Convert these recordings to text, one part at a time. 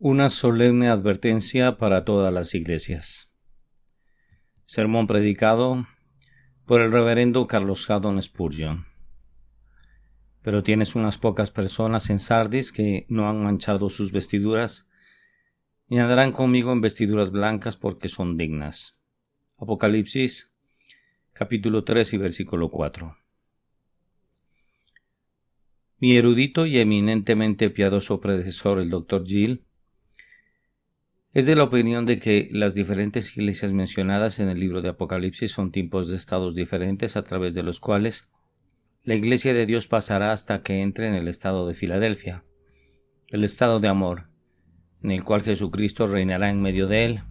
Una solemne advertencia para todas las iglesias. Sermón predicado por el reverendo Carlos Haddon Spurgeon. Pero tienes unas pocas personas en Sardis que no han manchado sus vestiduras y andarán conmigo en vestiduras blancas porque son dignas. Apocalipsis, capítulo 3 y versículo 4. Mi erudito y eminentemente piadoso predecesor, el Dr. Gill, es de la opinión de que las diferentes iglesias mencionadas en el libro de Apocalipsis son tipos de estados diferentes a través de los cuales la iglesia de Dios pasará hasta que entre en el estado de Filadelfia, el estado de amor, en el cual Jesucristo reinará en medio de él,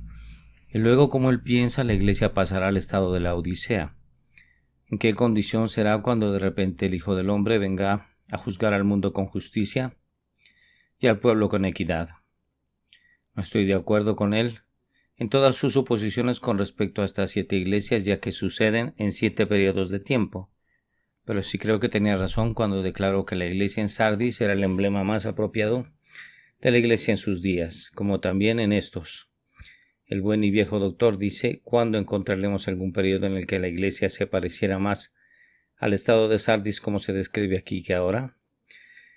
y luego, como él piensa, la iglesia pasará al estado de la Odisea. ¿En qué condición será cuando de repente el Hijo del Hombre venga a juzgar al mundo con justicia y al pueblo con equidad? No estoy de acuerdo con él en todas sus suposiciones con respecto a estas 7 iglesias, ya que suceden en 7 periodos de tiempo. Pero sí creo que tenía razón cuando declaró que la iglesia en Sardis era el emblema más apropiado de la iglesia en sus días, como también en estos. El buen y viejo doctor dice: ¿cuándo encontraremos algún periodo en el que la iglesia se pareciera más al estado de Sardis como se describe aquí que ahora?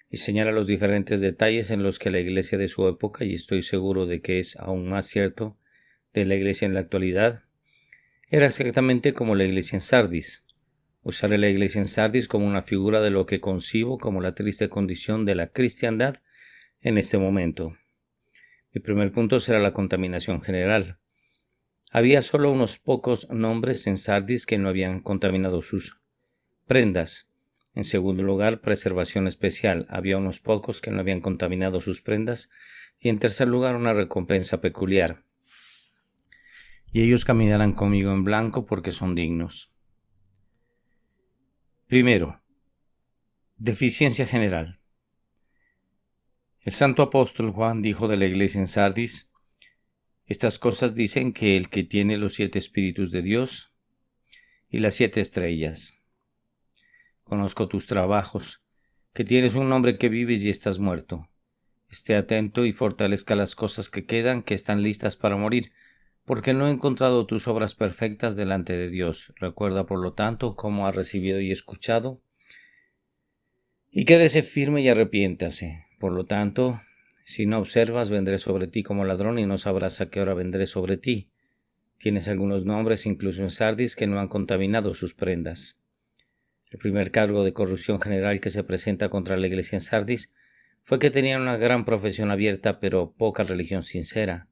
Y señala los diferentes detalles en los que la iglesia de su época, y estoy seguro de que es aún más cierto de la iglesia en la actualidad, era exactamente como la iglesia en Sardis. Usaré la iglesia en Sardis como una figura de lo que concibo como la triste condición de la cristiandad en este momento. Mi primer punto será la contaminación general. Había solo unos pocos nombres en Sardis que no habían contaminado sus prendas. En segundo lugar, preservación especial. Había unos pocos que no habían contaminado sus prendas. Y en tercer lugar, una recompensa peculiar. Y ellos caminarán conmigo en blanco porque son dignos. Primero, deficiencia general. El santo apóstol Juan dijo de la iglesia en Sardis: estas cosas dicen que el que tiene los 7 espíritus de Dios y las 7 estrellas. Conozco tus trabajos, que tienes un nombre que vives y estás muerto. Esté atento y fortalezca las cosas que quedan, que están listas para morir, porque no he encontrado tus obras perfectas delante de Dios. Recuerda, por lo tanto, cómo has recibido y escuchado, y quédese firme y arrepiéntase. Por lo tanto, si no observas, vendré sobre ti como ladrón y no sabrás a qué hora vendré sobre ti. Tienes algunos nombres, incluso en Sardis, que no han contaminado sus prendas. El primer cargo de corrupción general que se presenta contra la iglesia en Sardis fue que tenían una gran profesión abierta, pero poca religión sincera.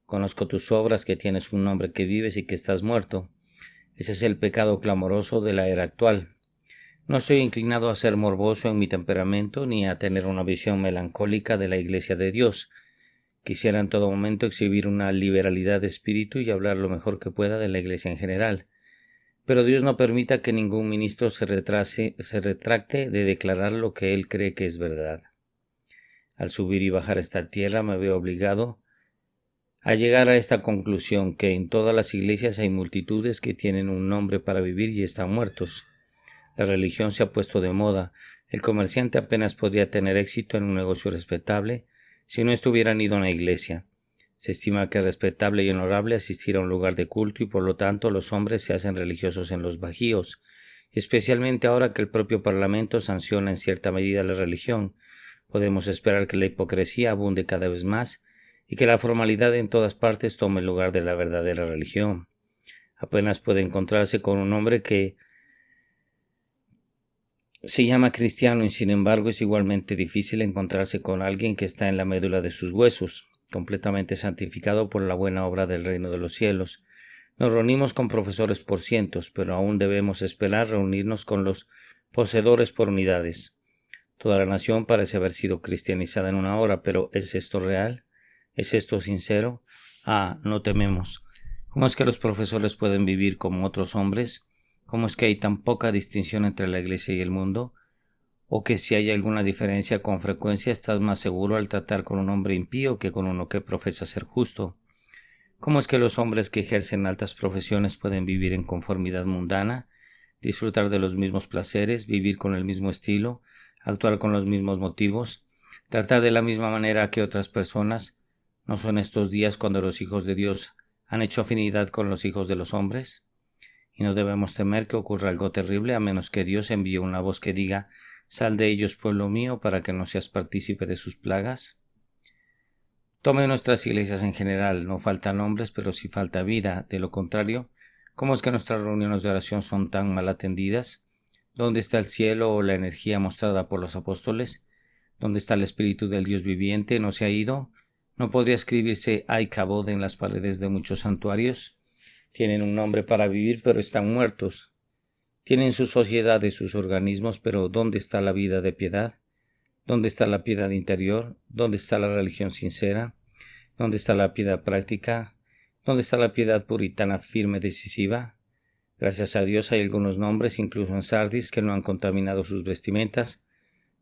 Conozco tus obras, que tienes un nombre que vives y que estás muerto. Ese es el pecado clamoroso de la era actual. No estoy inclinado a ser morboso en mi temperamento ni a tener una visión melancólica de la iglesia de Dios. Quisiera en todo momento exhibir una liberalidad de espíritu y hablar lo mejor que pueda de la iglesia en general. Pero Dios no permita que ningún ministro se retracte de declarar lo que él cree que es verdad. Al subir y bajar esta tierra me veo obligado a llegar a esta conclusión, que en todas las iglesias hay multitudes que tienen un nombre para vivir y están muertos. La religión se ha puesto de moda. El comerciante apenas podría tener éxito en un negocio respetable si no estuvieran ido a una iglesia. Se estima que es respetable y honorable asistir a un lugar de culto y por lo tanto los hombres se hacen religiosos en los bajíos, especialmente ahora que el propio Parlamento sanciona en cierta medida la religión. Podemos esperar que la hipocresía abunde cada vez más y que la formalidad en todas partes tome el lugar de la verdadera religión. Apenas puede encontrarse con un hombre que se llama cristiano y sin embargo es igualmente difícil encontrarse con alguien que está en la médula de sus huesos, completamente santificado por la buena obra del reino de los cielos. Nos reunimos con profesores por cientos, pero aún debemos esperar reunirnos con los poseedores por unidades. Toda la nación parece haber sido cristianizada en una hora, pero ¿es esto real? ¿Es esto sincero? No tememos. ¿Cómo es que los profesores pueden vivir como otros hombres? ¿Cómo es que hay tan poca distinción entre la iglesia y el mundo? ¿O que si hay alguna diferencia con frecuencia estás más seguro al tratar con un hombre impío que con uno que profesa ser justo? ¿Cómo es que los hombres que ejercen altas profesiones pueden vivir en conformidad mundana, disfrutar de los mismos placeres, vivir con el mismo estilo, actuar con los mismos motivos, tratar de la misma manera que otras personas, ¿No son estos días cuando los hijos de Dios han hecho afinidad con los hijos de los hombres? Y no debemos temer que ocurra algo terrible, a menos que Dios envíe una voz que diga: «Sal de ellos, pueblo mío, para que no seas partícipe de sus plagas». Tome nuestras iglesias en general, no faltan hombres, pero sí falta vida. De lo contrario, ¿cómo es que nuestras reuniones de oración son tan mal atendidas? ¿Dónde está el cielo o la energía mostrada por los apóstoles? ¿Dónde está el Espíritu del Dios viviente? ¿No se ha ido? ¿No podría escribirse Hay Kabod en las paredes de muchos santuarios? Tienen un nombre para vivir, pero están muertos. Tienen sus sociedades, sus organismos, pero ¿dónde está la vida de piedad? ¿Dónde está la piedad interior? ¿Dónde está la religión sincera? ¿Dónde está la piedad práctica? ¿Dónde está la piedad puritana firme, decisiva? Gracias a Dios hay algunos nombres, incluso en Sardis, que no han contaminado sus vestimentas,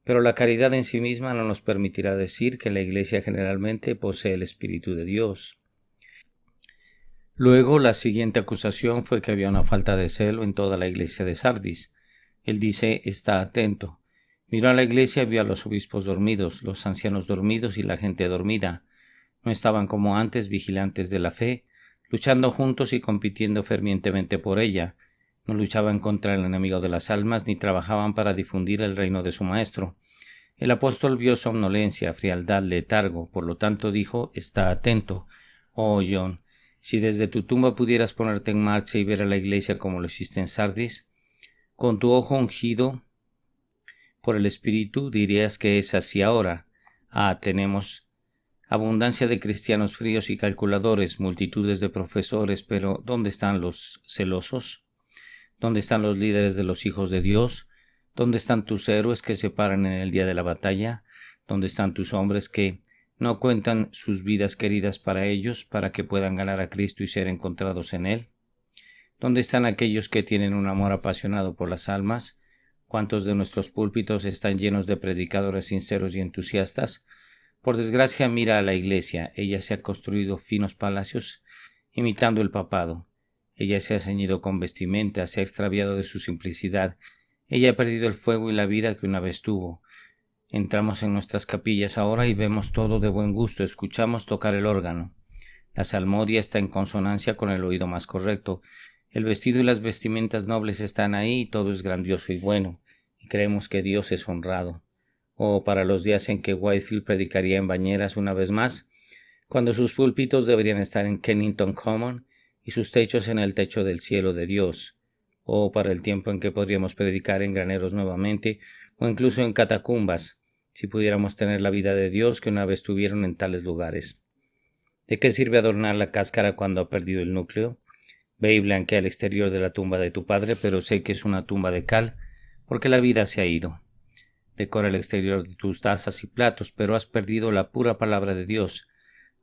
pero la caridad en sí misma no nos permitirá decir que la Iglesia generalmente posee el Espíritu de Dios. Luego, la siguiente acusación fue que había una falta de celo en toda la iglesia de Sardis. Él dice: «Está atento». Miró a la iglesia y vio a los obispos dormidos, los ancianos dormidos y la gente dormida. No estaban como antes vigilantes de la fe, luchando juntos y compitiendo fervientemente por ella. No luchaban contra el enemigo de las almas ni trabajaban para difundir el reino de su maestro. El apóstol vio somnolencia, frialdad, letargo, por lo tanto dijo: «Está atento». Oh John, si desde tu tumba pudieras ponerte en marcha y ver a la iglesia como lo hiciste en Sardis, con tu ojo ungido por el Espíritu, dirías que es así ahora. Tenemos abundancia de cristianos fríos y calculadores, multitudes de profesores, pero ¿dónde están los celosos? ¿Dónde están los líderes de los hijos de Dios? ¿Dónde están tus héroes que se paran en el día de la batalla? ¿Dónde están tus hombres que no cuentan sus vidas queridas para ellos, para que puedan ganar a Cristo y ser encontrados en Él? ¿Dónde están aquellos que tienen un amor apasionado por las almas? ¿Cuántos de nuestros púlpitos están llenos de predicadores sinceros y entusiastas? Por desgracia, mira a la iglesia. Ella se ha construido finos palacios imitando el papado. Ella se ha ceñido con vestimenta, se ha extraviado de su simplicidad. Ella ha perdido el fuego y la vida que una vez tuvo. Entramos en nuestras capillas ahora y vemos todo de buen gusto, escuchamos tocar el órgano. La salmodia está en consonancia con el oído más correcto. El vestido y las vestimentas nobles están ahí y todo es grandioso y bueno, y creemos que Dios es honrado. Para los días en que Whitefield predicaría en bañeras una vez más, cuando sus púlpitos deberían estar en Kennington Common y sus techos en el techo del cielo de Dios. Para el tiempo en que podríamos predicar en graneros nuevamente, o incluso en catacumbas, si pudiéramos tener la vida de Dios que una vez tuvieron en tales lugares. ¿De qué sirve adornar la cáscara cuando ha perdido el núcleo? Ve y blanquea el exterior de la tumba de tu padre, pero sé que es una tumba de cal, porque la vida se ha ido. Decora el exterior de tus tazas y platos, pero has perdido la pura palabra de Dios.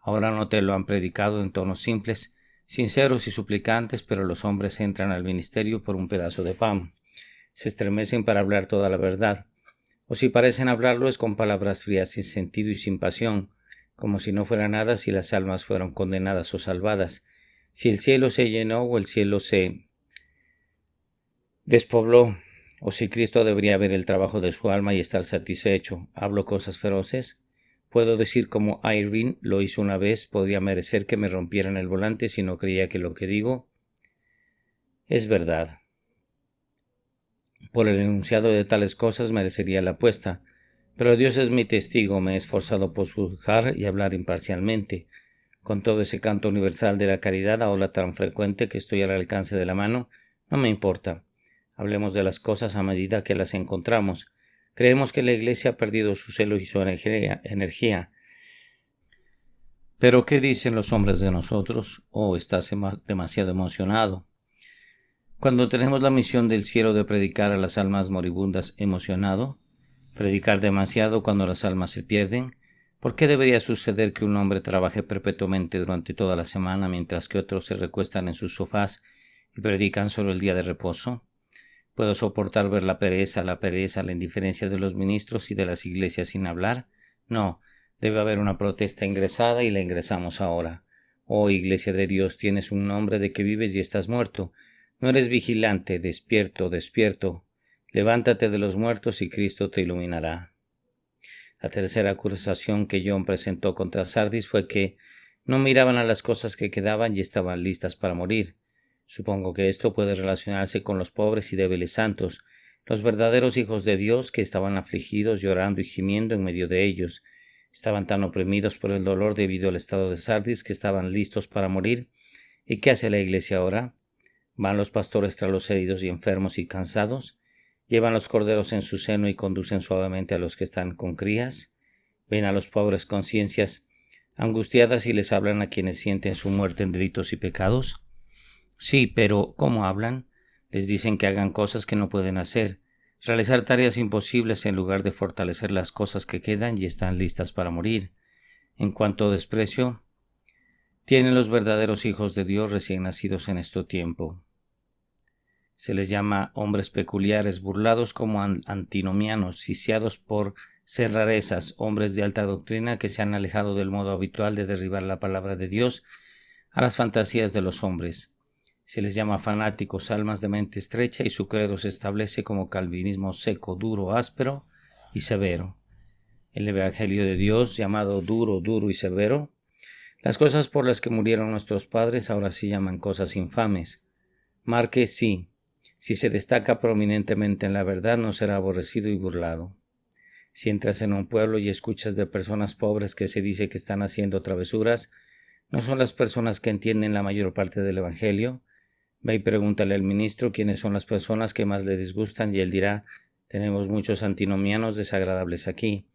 Ahora no te lo han predicado en tonos simples, sinceros y suplicantes, pero los hombres entran al ministerio por un pedazo de pan. Se estremecen para hablar toda la verdad, o si parecen hablarlo es con palabras frías, sin sentido y sin pasión, como si no fuera nada si las almas fueron condenadas o salvadas, si el cielo se llenó o el cielo se despobló, o si Cristo debería ver el trabajo de su alma y estar satisfecho. ¿Hablo cosas feroces? Puedo decir como Irving lo hizo una vez: podría merecer que me rompieran el volante si no creía que lo que digo es verdad. Por el enunciado de tales cosas merecería la apuesta, pero Dios es mi testigo, me he esforzado por juzgar y hablar imparcialmente. Con todo ese canto universal de la caridad, ahora tan frecuente que estoy al alcance de la mano, no me importa. Hablemos de las cosas a medida que las encontramos. Creemos que la Iglesia ha perdido su celo y su energía. ¿Pero qué dicen los hombres de nosotros? ¿Estás demasiado emocionado? Cuando tenemos la misión del cielo de predicar a las almas moribundas, ¿emocionado? ¿Predicar demasiado cuando las almas se pierden? ¿Por qué debería suceder que un hombre trabaje perpetuamente durante toda la semana mientras que otros se recuestan en sus sofás y predican solo el día de reposo? ¿Puedo soportar ver la pereza, la indiferencia de los ministros y de las iglesias sin hablar? No, debe haber una protesta ingresada y la ingresamos ahora. Iglesia de Dios, tienes un nombre de que vives y estás muerto. No eres vigilante, despierto, despierto. Levántate de los muertos y Cristo te iluminará. La tercera acusación que John presentó contra Sardis fue que No miraban a las cosas que quedaban y estaban listas para morir. Supongo que esto puede relacionarse con los pobres y débiles santos, los verdaderos hijos de Dios que estaban afligidos, llorando y gimiendo en medio de ellos. Estaban tan oprimidos por el dolor debido al estado de Sardis que estaban listos para morir. ¿Y qué hace la iglesia ahora? Van los pastores tras los heridos y enfermos y cansados, llevan los corderos en su seno y conducen suavemente a los que están con crías, ven a los pobres conciencias angustiadas y les hablan a quienes sienten su muerte en delitos y pecados. Sí, pero ¿cómo hablan? Les dicen que hagan cosas que no pueden hacer, realizar tareas imposibles en lugar de fortalecer las cosas que quedan y están listas para morir. En cuanto a desprecio, tienen los verdaderos hijos de Dios recién nacidos en este tiempo. Se les llama hombres peculiares, burlados como antinomianos, sitiados por ser rarezas, hombres de alta doctrina que se han alejado del modo habitual de derribar la palabra de Dios a las fantasías de los hombres. Se les llama fanáticos, almas de mente estrecha, y su credo se establece como calvinismo seco, duro, áspero y severo. El Evangelio de Dios, llamado duro y severo, las cosas por las que murieron nuestros padres ahora se llaman cosas infames. Marque sí. Si se destaca prominentemente en la verdad, no será aborrecido y burlado. Si entras en un pueblo y escuchas de personas pobres que se dice que están haciendo travesuras, ¿no son las personas que entienden la mayor parte del Evangelio? Ve y pregúntale al ministro quiénes son las personas que más le disgustan y él dirá: tenemos muchos antinomianos desagradables aquí.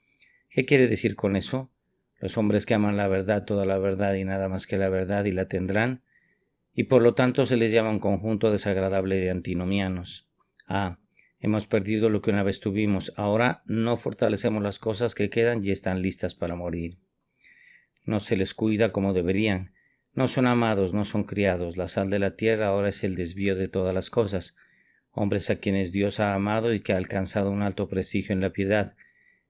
¿Qué quiere decir con eso? Los hombres que aman la verdad, toda la verdad y nada más que la verdad, y la tendrán, y por lo tanto se les llama un conjunto desagradable de antinomianos. Hemos perdido lo que una vez tuvimos, ahora no fortalecemos las cosas que quedan y están listas para morir. No se les cuida como deberían, no son amados, no son criados, la sal de la tierra ahora es el desvío de todas las cosas, hombres a quienes Dios ha amado y que ha alcanzado un alto prestigio en la piedad.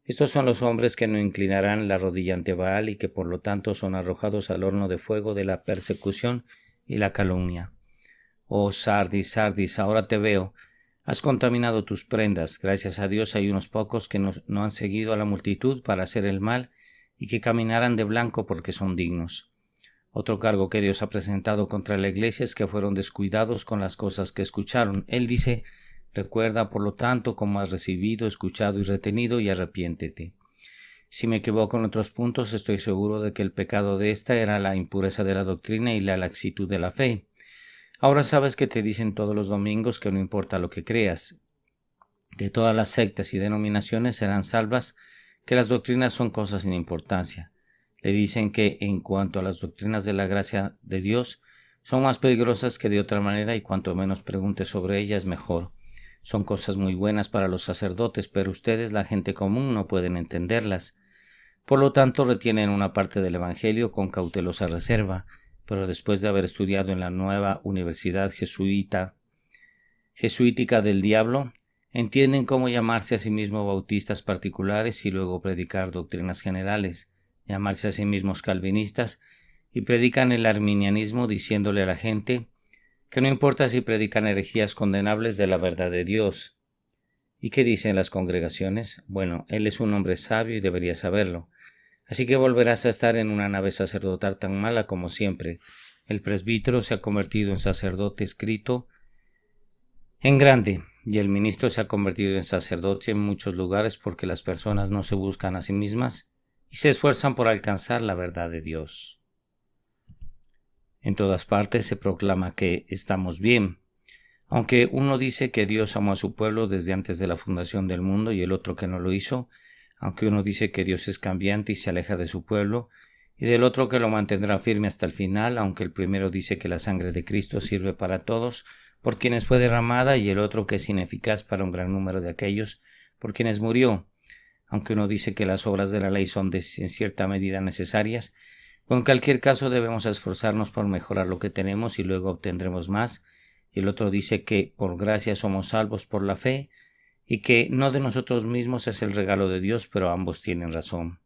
Estos son los hombres que no inclinarán la rodilla ante Baal y que por lo tanto son arrojados al horno de fuego de la persecución y la calumnia. Oh Sardis, Sardis, ahora te veo. Has contaminado tus prendas. Gracias a Dios hay unos pocos que no han seguido a la multitud para hacer el mal y que caminarán de blanco porque son dignos. Otro cargo que Dios ha presentado contra la iglesia es que fueron descuidados con las cosas que escucharon. Él dice: recuerda por lo tanto cómo has recibido, escuchado y retenido, y arrepiéntete. Si me equivoco en otros puntos, estoy seguro de que el pecado de esta era la impureza de la doctrina y la laxitud de la fe. Ahora sabes que te dicen todos los domingos que no importa lo que creas, que todas las sectas y denominaciones serán salvas, que las doctrinas son cosas sin importancia. Le dicen que en cuanto a las doctrinas de la gracia de Dios, son más peligrosas que de otra manera y cuanto menos preguntes sobre ellas mejor. Son cosas muy buenas para los sacerdotes, pero ustedes, la gente común, no pueden entenderlas. Por lo tanto, retienen una parte del Evangelio con cautelosa reserva, pero después de haber estudiado en la nueva Universidad Jesuítica del Diablo, entienden cómo llamarse a sí mismos bautistas particulares y luego predicar doctrinas generales, llamarse a sí mismos calvinistas, y predican el arminianismo diciéndole a la gente que no importa si predican herejías condenables de la verdad de Dios. ¿Y qué dicen las congregaciones? Bueno, él es un hombre sabio y debería saberlo. Así que volverás a estar en una nave sacerdotal tan mala como siempre. El presbítero se ha convertido en sacerdote escrito en grande, y el ministro se ha convertido en sacerdote en muchos lugares porque las personas no se buscan a sí mismas y se esfuerzan por alcanzar la verdad de Dios. En todas partes se proclama que estamos bien, aunque uno dice que Dios amó a su pueblo desde antes de la fundación del mundo y el otro que no lo hizo, aunque uno dice que Dios es cambiante y se aleja de su pueblo, y del otro que lo mantendrá firme hasta el final, aunque el primero dice que la sangre de Cristo sirve para todos, por quienes fue derramada, y el otro que es ineficaz para un gran número de aquellos por quienes murió, aunque uno dice que las obras de la ley son en cierta medida necesarias, o en cualquier caso debemos esforzarnos por mejorar lo que tenemos y luego obtendremos más, y el otro dice que por gracia somos salvos por la fe, y que no de nosotros mismos es el regalo de Dios, pero ambos tienen razón.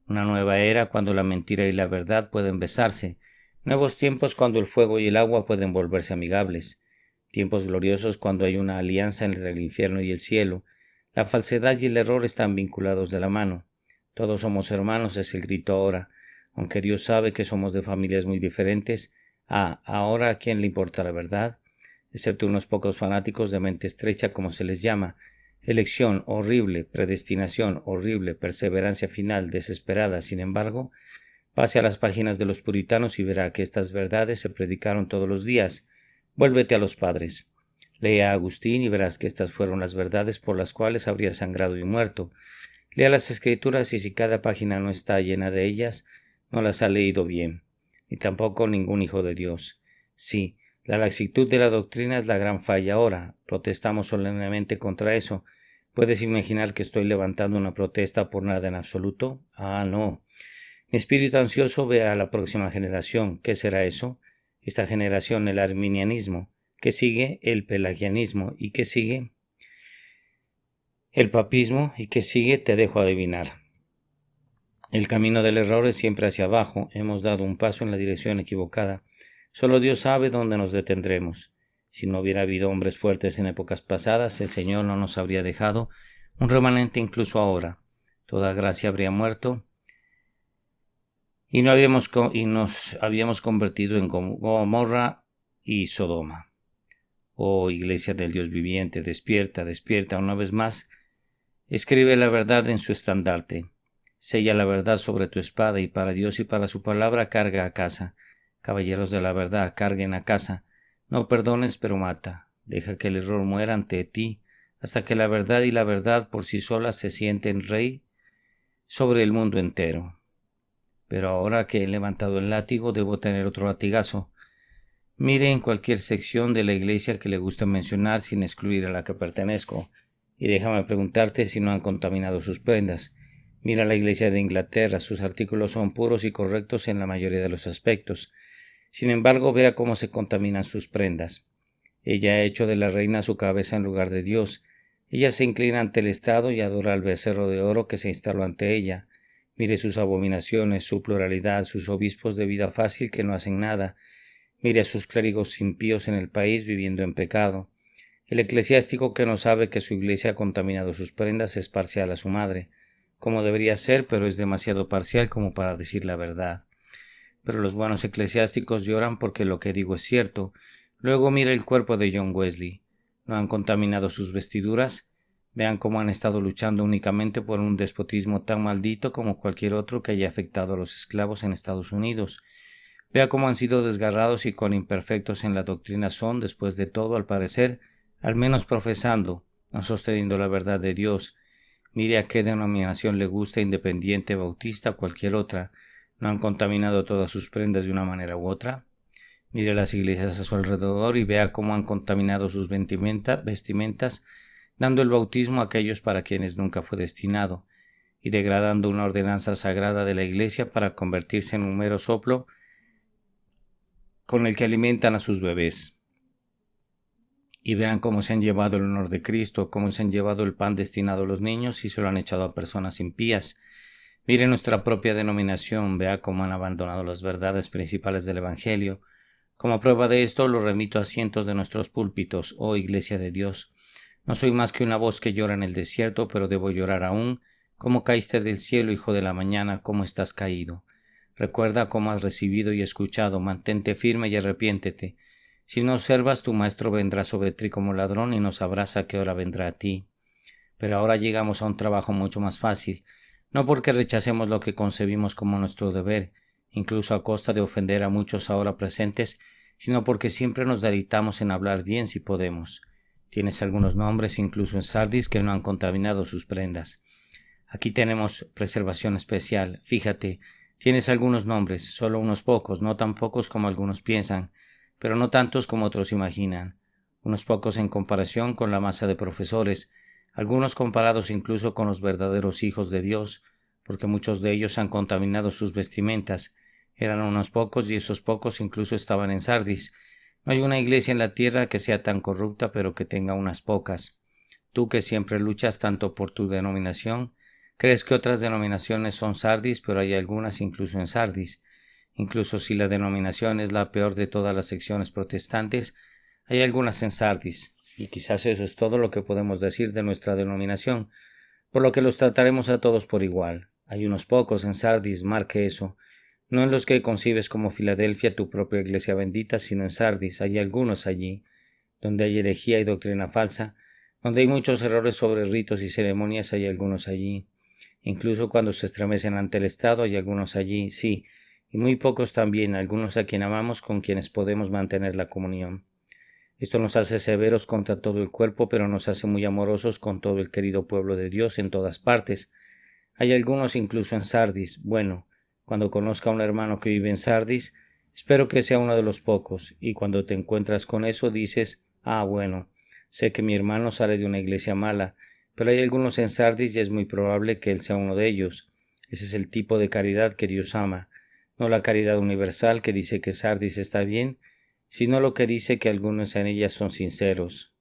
Una nueva era cuando la mentira y la verdad pueden besarse, nuevos tiempos cuando el fuego y el agua pueden volverse amigables, tiempos gloriosos cuando hay una alianza entre el infierno y el cielo. La falsedad y el error están vinculados de la mano. Todos somos hermanos es el grito ahora. aunque Dios sabe que somos de familias muy diferentes. Ahora ¿a quién le importa la verdad? Excepto unos pocos fanáticos de mente estrecha, como se les llama. Elección horrible, predestinación horrible, perseverancia final desesperada. Sin embargo, pase a las páginas de los puritanos y verá que estas verdades se predicaron todos los días. Vuélvete a los padres. Lea a Agustín y verás que estas fueron las verdades por las cuales habría sangrado y muerto. Lea las escrituras y si cada página no está llena de ellas, no las ha leído bien, ni tampoco ningún hijo de Dios. Sí, la laxitud de la doctrina es la gran falla ahora. Protestamos solemnemente contra eso. ¿Puedes imaginar que estoy levantando una protesta por nada en absoluto? No. Mi espíritu ansioso ve a la próxima generación. ¿Qué será eso? Esta generación, el arminianismo. ¿Qué sigue? El pelagianismo. ¿Y qué sigue? El papismo. ¿Y qué sigue? Te dejo adivinar. El camino del error es siempre hacia abajo. Hemos dado un paso en la dirección equivocada. Solo Dios sabe dónde nos detendremos. Si no hubiera habido hombres fuertes en épocas pasadas, el Señor no nos habría dejado un remanente incluso ahora. Toda gracia habría muerto y nos habíamos convertido en Gomorra y Sodoma. Oh, Iglesia del Dios viviente, despierta, despierta una vez más. Escribe la verdad en su estandarte. Sella la verdad sobre tu espada y para Dios y para su palabra carga a casa. Caballeros de la verdad, carguen a casa. No perdones, pero mata. Deja que el error muera ante ti, hasta que la verdad y la verdad por sí solas se sienten rey sobre el mundo entero. Pero ahora que he levantado el látigo, debo tener otro latigazo. Mire en cualquier sección de la iglesia que le guste mencionar sin excluir a la que pertenezco, y déjame preguntarte si no han contaminado sus prendas. Mira la iglesia de Inglaterra, sus artículos son puros y correctos en la mayoría de los aspectos. Sin embargo, vea cómo se contaminan sus prendas. Ella ha hecho de la reina su cabeza en lugar de Dios. Ella se inclina ante el Estado y adora al becerro de oro que se instaló ante ella. Mire sus abominaciones, su pluralidad, sus obispos de vida fácil que no hacen nada. Mire a sus clérigos impíos en el país viviendo en pecado. El eclesiástico que no sabe que su iglesia ha contaminado sus prendas es parcial a su madre, como debería ser, pero es demasiado parcial como para decir la verdad. Pero los buenos eclesiásticos lloran porque lo que digo es cierto. Luego mire el cuerpo de John Wesley. ¿No han contaminado sus vestiduras? Vean cómo han estado luchando únicamente por un despotismo tan maldito como cualquier otro que haya afectado a los esclavos en Estados Unidos. Vea cómo han sido desgarrados y cuán imperfectos en la doctrina son, después de todo, al parecer, al menos profesando, no sosteniendo la verdad de Dios. Mire a qué denominación le gusta, independiente, bautista o cualquier otra. ¿No han contaminado todas sus prendas de una manera u otra? Mire las iglesias a su alrededor y vea cómo han contaminado sus vestimentas, dando el bautismo a aquellos para quienes nunca fue destinado, y degradando una ordenanza sagrada de la iglesia para convertirse en un mero soplo con el que alimentan a sus bebés. Y vean cómo se han llevado el honor de Cristo, cómo se han llevado el pan destinado a los niños y se lo han echado a personas impías. Mire nuestra propia denominación, vea cómo han abandonado las verdades principales del Evangelio. Como prueba de esto, lo remito a cientos de nuestros púlpitos, oh Iglesia de Dios. No soy más que una voz que llora en el desierto, pero debo llorar aún. ¿Cómo caíste del cielo, hijo de la mañana? ¿Cómo estás caído? Recuerda cómo has recibido y escuchado, mantente firme y arrepiéntete. Si no observas, tu maestro vendrá sobre ti como ladrón y no sabrás a qué hora vendrá a ti. Pero ahora llegamos a un trabajo mucho más fácil, no porque rechacemos lo que concebimos como nuestro deber, incluso a costa de ofender a muchos ahora presentes, sino porque siempre nos deleitamos en hablar bien si podemos. Tienes algunos nombres, incluso en Sardis, que no han contaminado sus prendas. Aquí tenemos preservación especial. Fíjate, tienes algunos nombres, solo unos pocos, no tan pocos como algunos piensan, pero no tantos como otros imaginan. Unos pocos en comparación con la masa de profesores, algunos comparados incluso con los verdaderos hijos de Dios, porque muchos de ellos han contaminado sus vestimentas. Eran unos pocos y esos pocos incluso estaban en Sardis. No hay una iglesia en la tierra que sea tan corrupta pero que tenga unas pocas. Tú que siempre luchas tanto por tu denominación, crees que otras denominaciones son Sardis, pero hay algunas incluso en Sardis. Incluso si la denominación es la peor de todas las secciones protestantes, hay algunas en Sardis, y quizás eso es todo lo que podemos decir de nuestra denominación, por lo que los trataremos a todos por igual. Hay unos pocos en Sardis, marque eso. no en los que concibes como Filadelfia, tu propia iglesia bendita, sino en Sardis. Hay algunos allí, donde hay herejía y doctrina falsa, donde hay muchos errores sobre ritos y ceremonias, hay algunos allí. Incluso cuando se estremecen ante el Estado, hay algunos allí, sí, y muy pocos también, algunos a quien amamos, con quienes podemos mantener la comunión. Esto nos hace severos contra todo el cuerpo, pero nos hace muy amorosos con todo el querido pueblo de Dios en todas partes. Hay algunos incluso en Sardis. Bueno, cuando conozca a un hermano que vive en Sardis, espero que sea uno de los pocos, y cuando te encuentras con eso dices, bueno, sé que mi hermano sale de una iglesia mala, pero hay algunos en Sardis y es muy probable que él sea uno de ellos. Ese es el tipo de caridad que Dios ama, no la caridad universal que dice que Sardis está bien, sino lo que dice que algunos en ella son sinceros.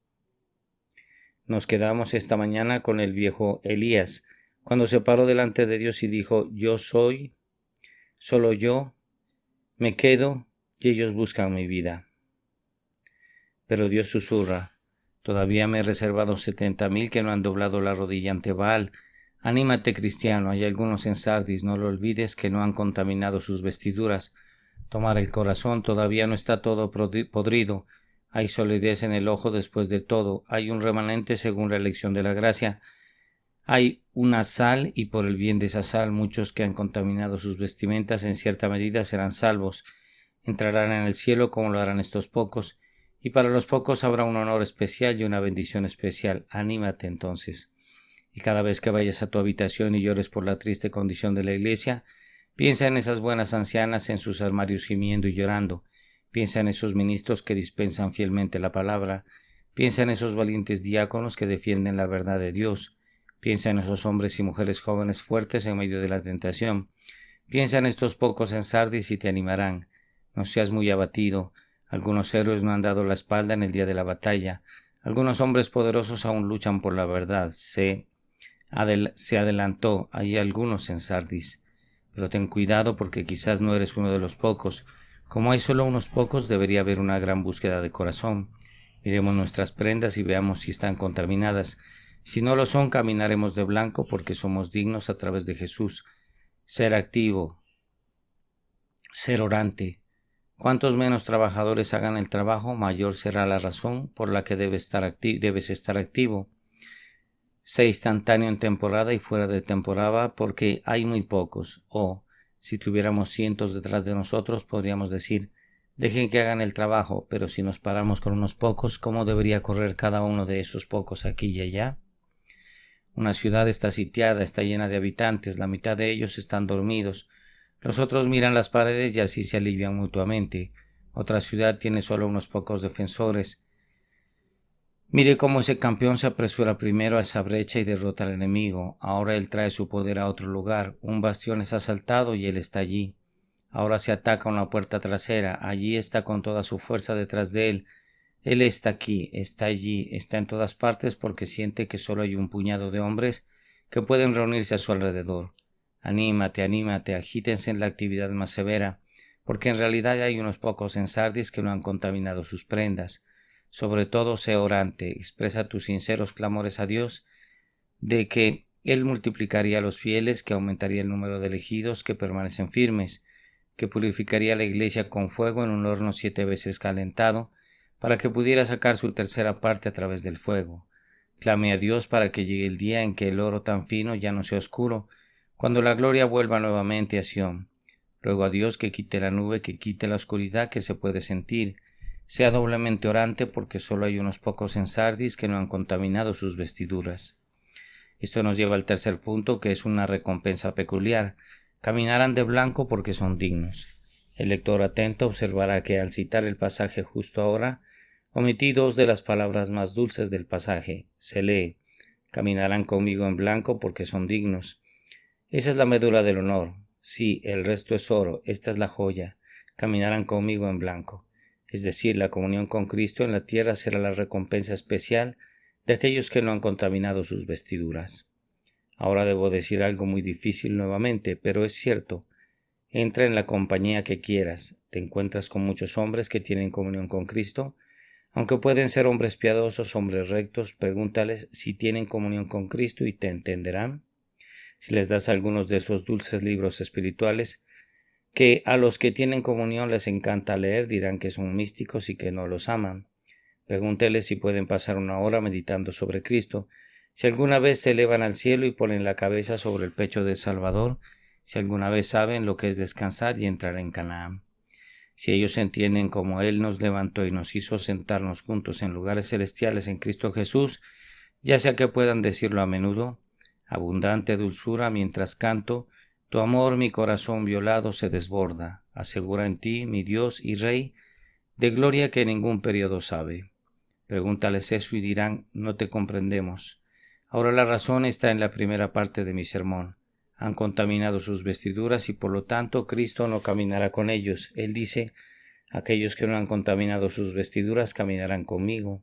Nos quedamos esta mañana con el viejo Elías, cuando se paró delante de Dios y dijo, yo soy, solo yo, me quedo y ellos buscan mi vida. Pero Dios susurra, todavía me he reservado 70,000 que no han doblado la rodilla ante Baal. Anímate, cristiano, hay algunos en Sardis, no lo olvides, que no han contaminado sus vestiduras. Tomar el corazón, todavía no está todo podrido. Hay solidez en el ojo después de todo. Hay un remanente según la elección de la gracia. Hay una sal, y por el bien de esa sal muchos que han contaminado sus vestimentas en cierta medida serán salvos. Entrarán en el cielo como lo harán estos pocos, y para los pocos habrá un honor especial y una bendición especial. Anímate entonces. Y cada vez que vayas a tu habitación y llores por la triste condición de la iglesia, piensa en esas buenas ancianas en sus armarios gimiendo y llorando. Piensa en esos ministros que dispensan fielmente la palabra. Piensa en esos valientes diáconos que defienden la verdad de Dios. Piensa en esos hombres y mujeres jóvenes fuertes en medio de la tentación. Piensa en estos pocos en Sardis y te animarán. No seas muy abatido. Algunos héroes no han dado la espalda en el día de la batalla. Algunos hombres poderosos aún luchan por la verdad. Se adelantó. Hay algunos en Sardis. Pero ten cuidado porque quizás no eres uno de los pocos. Como hay solo unos pocos, debería haber una gran búsqueda de corazón. Miremos nuestras prendas y veamos si están contaminadas. Si no lo son, caminaremos de blanco porque somos dignos a través de Jesús. Ser activo, ser orante. Cuantos menos trabajadores hagan el trabajo, mayor será la razón por la que debes estar activo. Sé instantáneo en temporada y fuera de temporada porque hay muy pocos. Si tuviéramos cientos detrás de nosotros, podríamos decir, dejen que hagan el trabajo, pero si nos paramos con unos pocos, ¿cómo debería correr cada uno de esos pocos aquí y allá? Una ciudad está sitiada, está llena de habitantes, la mitad de ellos están dormidos. Los otros miran las paredes y así se alivian mutuamente. Otra ciudad tiene solo unos pocos defensores. Mire cómo ese campeón se apresura primero a esa brecha y derrota al enemigo. Ahora él trae su poder a otro lugar. Un bastión es asaltado y él está allí. Ahora se ataca una puerta trasera. Allí está con toda su fuerza detrás de él. Él está aquí, está allí, está en todas partes porque siente que solo hay un puñado de hombres que pueden reunirse a su alrededor. Anímate, anímate, agítense en la actividad más severa, porque en realidad hay unos pocos en Sardis que no han contaminado sus prendas. Sobre todo, sé orante, expresa tus sinceros clamores a Dios de que Él multiplicaría a los fieles, que aumentaría el número de elegidos que permanecen firmes, que purificaría la iglesia con fuego en un horno 7 veces calentado, para que pudiera sacar su tercera parte a través del fuego. Clame a Dios para que llegue el día en que el oro tan fino ya no sea oscuro, cuando la gloria vuelva nuevamente a Sión. Ruego a Dios que quite la nube, que quite la oscuridad que se puede sentir. Sea doblemente orante porque solo hay unos pocos en Sardis que no han contaminado sus vestiduras. Esto nos lleva al tercer punto, que es una recompensa peculiar. Caminarán de blanco porque son dignos. El lector atento observará que al citar el pasaje justo ahora, omití dos de las palabras más dulces del pasaje. Se lee, caminarán conmigo en blanco porque son dignos. Esa es la médula del honor. Sí, el resto es oro, esta es la joya. Caminarán conmigo en blanco. Es decir, la comunión con Cristo en la tierra será la recompensa especial de aquellos que no han contaminado sus vestiduras. Ahora debo decir algo muy difícil nuevamente, pero es cierto. Entra en la compañía que quieras. Te encuentras con muchos hombres que tienen comunión con Cristo. Aunque pueden ser hombres piadosos, hombres rectos, pregúntales si tienen comunión con Cristo y te entenderán. Si les das algunos de esos dulces libros espirituales, Que a los que tienen comunión les encanta leer dirán que son místicos y que no los aman. Pregúnteles si pueden pasar una hora meditando sobre Cristo, si alguna vez se elevan al cielo y ponen la cabeza sobre el pecho del Salvador, si alguna vez saben lo que es descansar y entrar en Canaán. Si ellos entienden cómo Él nos levantó y nos hizo sentarnos juntos en lugares celestiales en Cristo Jesús, ya sea que puedan decirlo a menudo, abundante dulzura mientras canto, tu amor mi corazón violado se desborda, asegura en ti, mi Dios y Rey, de gloria que ningún periodo sabe. Pregúntales eso y dirán, no te comprendemos. Ahora la razón está en la primera parte de mi sermón. Han contaminado sus vestiduras y por lo tanto Cristo no caminará con ellos. Él dice, aquellos que no han contaminado sus vestiduras caminarán conmigo.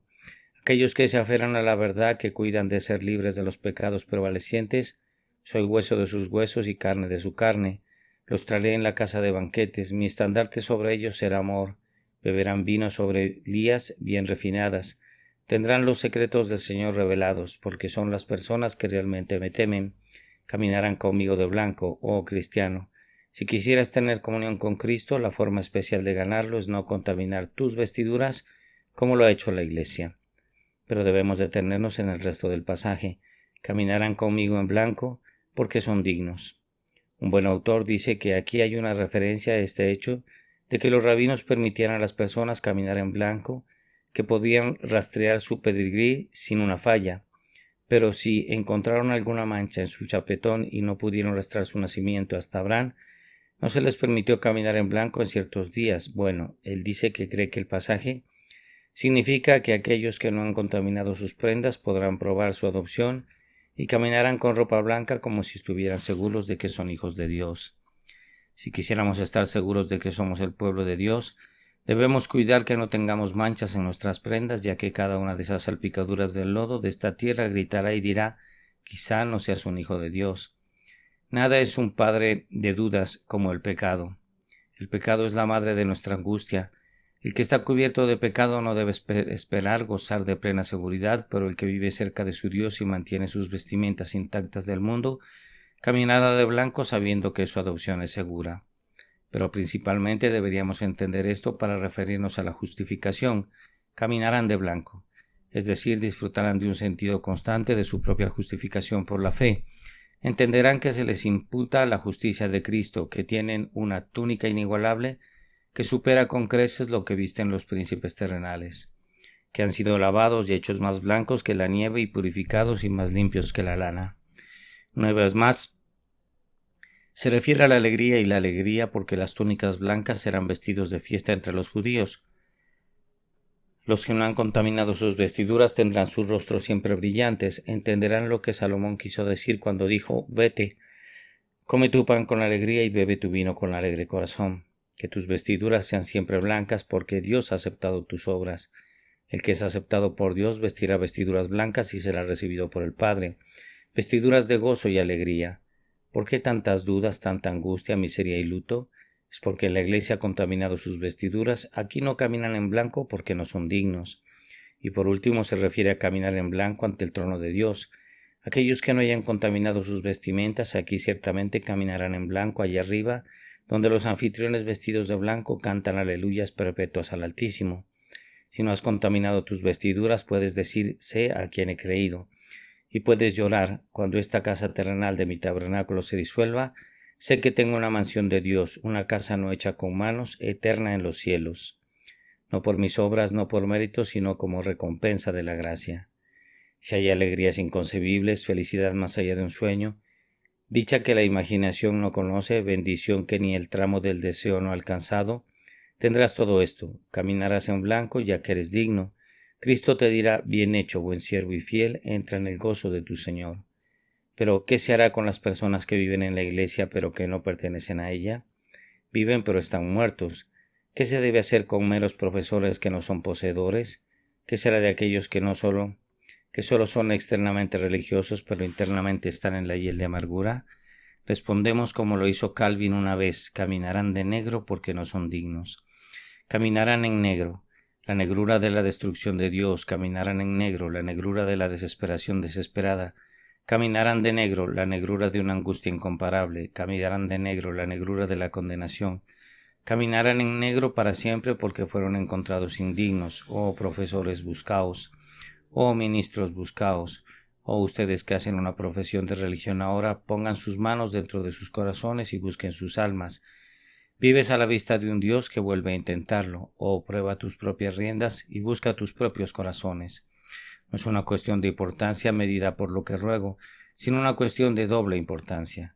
Aquellos que se aferran a la verdad, que cuidan de ser libres de los pecados prevalecientes, soy hueso de sus huesos y carne de su carne. Los traeré en la casa de banquetes, mi estandarte sobre ellos será amor. Beberán vino sobre lías bien refinadas. Tendrán los secretos del Señor revelados, porque son las personas que realmente me temen. Caminarán conmigo de blanco, oh cristiano. Si quisieras tener comunión con Cristo, la forma especial de ganarlo es no contaminar tus vestiduras, como lo ha hecho la Iglesia. Pero debemos detenernos en el resto del pasaje. Caminarán conmigo en blanco, porque son dignos. Un buen autor dice que aquí hay una referencia a este hecho de que los rabinos permitían a las personas caminar en blanco, que podían rastrear su pedigrí sin una falla, pero si encontraron alguna mancha en su chapetón y no pudieron rastrear su nacimiento hasta Abraham, no se les permitió caminar en blanco en ciertos días. Bueno, él dice que cree que el pasaje significa que aquellos que no han contaminado sus prendas podrán probar su adopción y caminarán con ropa blanca como si estuvieran seguros de que son hijos de Dios. Si quisiéramos estar seguros de que somos el pueblo de Dios, debemos cuidar que no tengamos manchas en nuestras prendas, ya que cada una de esas salpicaduras del lodo de esta tierra gritará y dirá, quizá no seas un hijo de Dios. Nada es un padre de dudas como el pecado. El pecado es la madre de nuestra angustia. El que está cubierto de pecado no debe esperar gozar de plena seguridad, pero el que vive cerca de su Dios y mantiene sus vestimentas intactas del mundo, caminará de blanco sabiendo que su adopción es segura. Pero principalmente deberíamos entender esto para referirnos a la justificación. Caminarán de blanco, es decir, disfrutarán de un sentido constante de su propia justificación por la fe. Entenderán que se les imputa la justicia de Cristo, que tienen una túnica inigualable que supera con creces lo que visten los príncipes terrenales, que han sido lavados y hechos más blancos que la nieve y purificados y más limpios que la lana. Una vez más, se refiere a la alegría porque las túnicas blancas serán vestidos de fiesta entre los judíos. Los que no han contaminado sus vestiduras tendrán sus rostros siempre brillantes, entenderán lo que Salomón quiso decir cuando dijo, vete, come tu pan con alegría y bebe tu vino con alegre corazón. Que tus vestiduras sean siempre blancas, porque Dios ha aceptado tus obras. El que es aceptado por Dios vestirá vestiduras blancas y será recibido por el Padre, vestiduras de gozo y alegría. ¿Por qué tantas dudas, tanta angustia, miseria y luto? Es porque la Iglesia ha contaminado sus vestiduras. Aquí no caminan en blanco porque no son dignos. Y por último se refiere a caminar en blanco ante el trono de Dios. Aquellos que no hayan contaminado sus vestimentas aquí ciertamente caminarán en blanco allá arriba, donde los anfitriones vestidos de blanco cantan aleluyas perpetuas al Altísimo. Si no has contaminado tus vestiduras, puedes decir, sé a quien he creído. Y puedes llorar cuando esta casa terrenal de mi tabernáculo se disuelva. Sé que tengo una mansión de Dios, una casa no hecha con manos, eterna en los cielos. No por mis obras, no por mérito, sino como recompensa de la gracia. Si hay alegrías inconcebibles, felicidad más allá de un sueño, dicha que la imaginación no conoce, bendición que ni el tramo del deseo no ha alcanzado, tendrás todo esto, caminarás en blanco ya que eres digno. Cristo te dirá, bien hecho, buen siervo y fiel, entra en el gozo de tu Señor. Pero, ¿qué se hará con las personas que viven en la iglesia pero que no pertenecen a ella? Viven pero están muertos. ¿Qué se debe hacer con meros profesores que no son poseedores? ¿Qué será de aquellos que solo son externamente religiosos pero internamente están en la hiel de amargura? Respondemos como lo hizo Calvin una vez, caminarán de negro porque no son dignos. Caminarán en negro, la negrura de la destrucción de Dios, caminarán en negro, la negrura de la desesperación desesperada, Caminarán de negro, la negrura de una angustia incomparable. Caminarán de negro, la negrura de la condenación. Caminarán en negro para siempre porque fueron encontrados indignos. Oh profesores, buscaos. Oh ministros, buscaos. Oh ustedes que hacen una profesión de religión ahora, pongan sus manos dentro de sus corazones y busquen sus almas. Vives a la vista de un Dios que vuelve a intentarlo. Oh, prueba tus propias riendas y busca tus propios corazones. No es una cuestión de importancia medida por lo que ruego, sino una cuestión de doble importancia.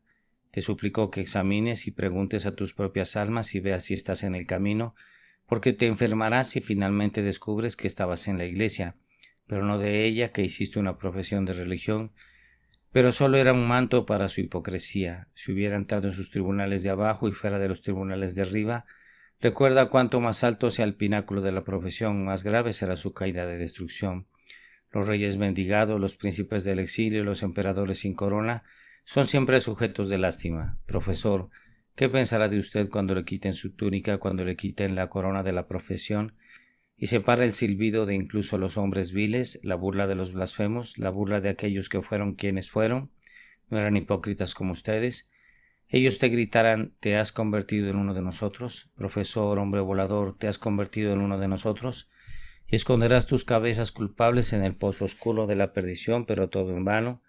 Te suplico que examines y preguntes a tus propias almas y veas si estás en el camino, porque te enfermarás si finalmente descubres que estabas en la iglesia, pero no de ella, que hiciste una profesión de religión, pero solo era un manto para su hipocresía. Si hubiera entrado en sus tribunales de abajo y fuera de los tribunales de arriba, recuerda cuanto más alto sea el pináculo de la profesión, más grave será su caída de destrucción. Los reyes mendigados, los príncipes del exilio, los emperadores sin corona, son siempre sujetos de lástima. Profesor, ¿qué pensará de usted cuando le quiten su túnica, cuando le quiten la corona de la profesión, y separa el silbido de incluso los hombres viles, la burla de los blasfemos, la burla de aquellos que fueron quienes fueron, no eran hipócritas como ustedes? Ellos te gritarán, ¿te has convertido en uno de nosotros? Profesor, hombre volador, ¿te has convertido en uno de nosotros? Y esconderás tus cabezas culpables en el pozo oscuro de la perdición, pero todo en vano,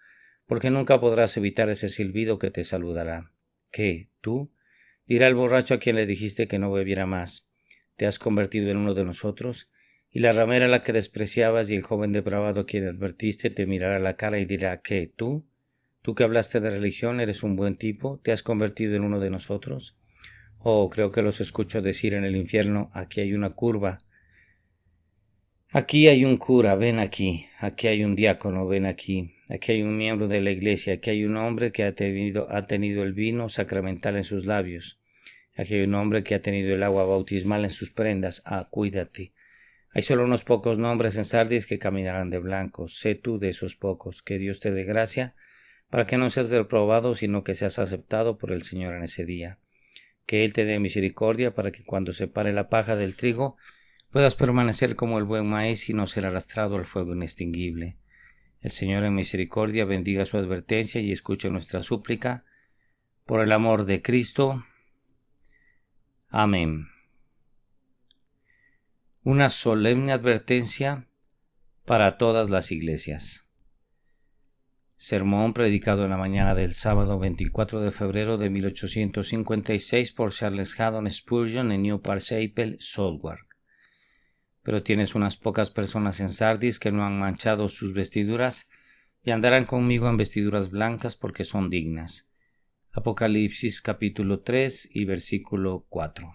porque nunca podrás evitar ese silbido que te saludará. ¿Qué? ¿Tú? Dirá el borracho a quien le dijiste que no bebiera más. ¿Te has convertido en uno de nosotros? Y la ramera a la que despreciabas y el joven depravado a quien advertiste te mirará a la cara y dirá, ¿qué? ¿Tú? ¿Tú que hablaste de religión eres un buen tipo? ¿Te has convertido en uno de nosotros? Oh, creo que los escucho decir en el infierno, aquí hay una curva. Aquí hay un cura, ven aquí. Aquí hay un diácono, ven aquí. Aquí hay un miembro de la iglesia. Aquí hay un hombre que ha tenido el vino sacramental en sus labios. Aquí hay un hombre que ha tenido el agua bautismal en sus prendas. Ah, cuídate. Hay solo unos pocos nombres en Sardis que caminarán de blanco. Sé tú de esos pocos. Que Dios te dé gracia para que no seas reprobado, sino que seas aceptado por el Señor en ese día. Que Él te dé misericordia para que cuando separe la paja del trigo, puedas permanecer como el buen maíz y no ser arrastrado al fuego inextinguible. El Señor en misericordia bendiga su advertencia y escuche nuestra súplica. Por el amor de Cristo. Amén. Una solemne advertencia para todas las iglesias. Sermón predicado en la mañana del sábado 24 de febrero de 1856 por Charles Haddon Spurgeon en New Park Chapel, Southwark. Pero tienes unas pocas personas en Sardis que no han manchado sus vestiduras y andarán conmigo en vestiduras blancas porque son dignas. Apocalipsis capítulo 3 y versículo 4.